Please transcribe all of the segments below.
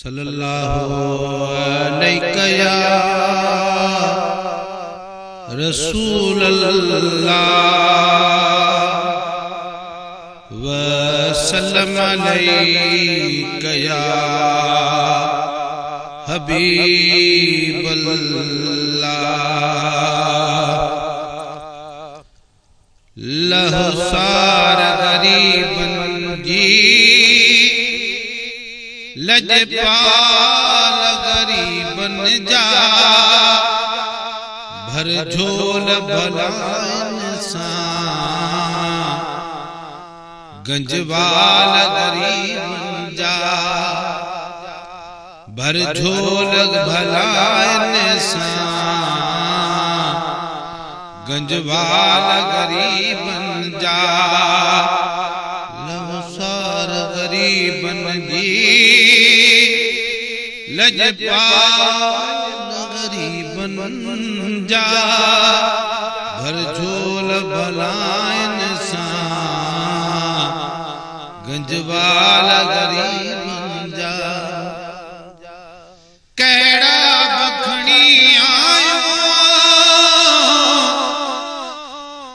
सल्लल्लाहु अलैहि या रसूल अल्लाह व सल्लम अलैहि या हबीब अल्लाह। लहु सार गरीबन जी लजपाल गरीबन जा भर झोल भला इंसान गंजवाल गरीबन जा भर झोल भला इंसान गंजवाल गरीबन जा। लवसार गरीबन जी लजपाल गरीबन जा भर झोल भला इंसान गंजवाल गरीबन जा। कैड़ा बखणी आयो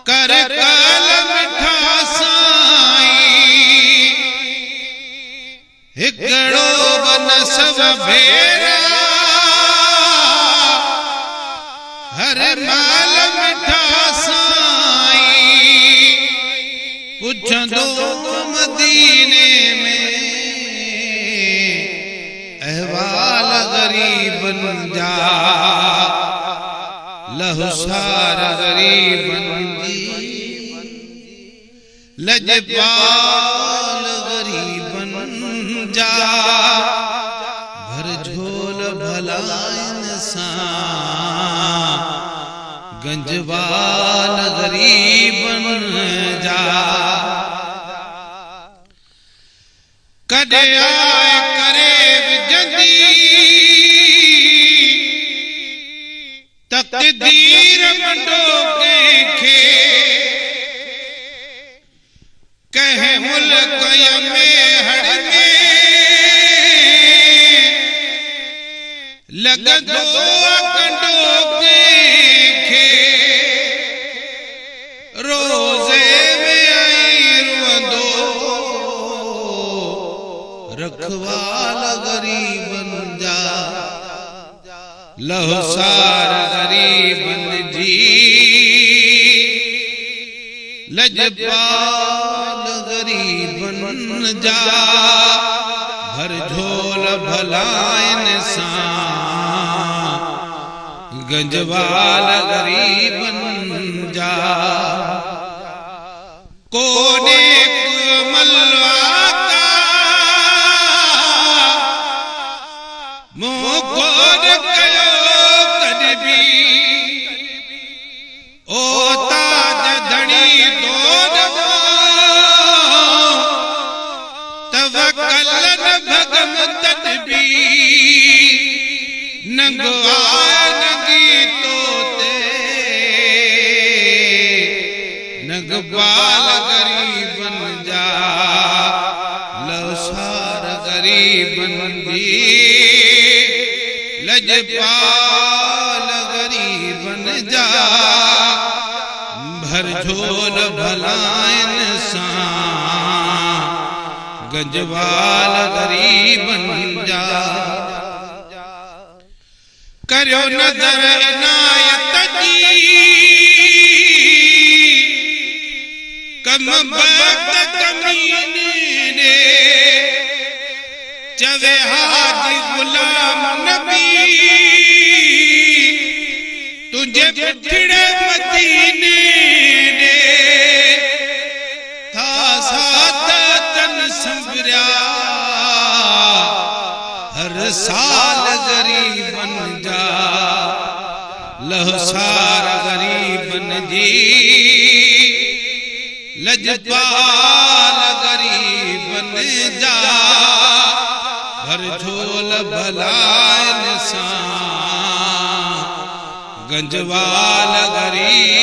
कर काल मिठा साईं हिकड़ो बनसब भेरा हर माल मिठा साईं पुछंदो मदीने में अहवाल गरीबन जा। लहुसार गरीबन जी लजपाल गरीबन जा भर झोल भला इंसान गंजवाल गरीबन जा। कदे आए करे विजंदी तकदीर मंडोके खे कहे मुल्क में हड़ में लगदो कंडोके खे रोजे में आई रुंदो रखवाल गरीबन जा। लहुसार गरीबन जी लजपाल गरीबन जा भर झोल भला इंसान गंजवाल गरीबन जा। कोने मलवा का मुँह खोद कयो कदबी ओ ताज धनी दोद तवक्कलन भगम तदबी नंगवा नगी तोते नगवाल गरीबन जा। लवसार गरीबन जी लजपाल गरीबन जा भर झोल भला इंसान गंजवाल गरीबन जा। करो नजर इनायत जी कम वक्त कमीने ने चवे हाजी गुलाम नबी तुझे बिछड़े मदीने ने था साथ तन संभरिया हर साल गरीबन जा। लहुसार गरीबन जी लजपाल गरीबन जा भर झोल भला इंसान गंजवाल गरीब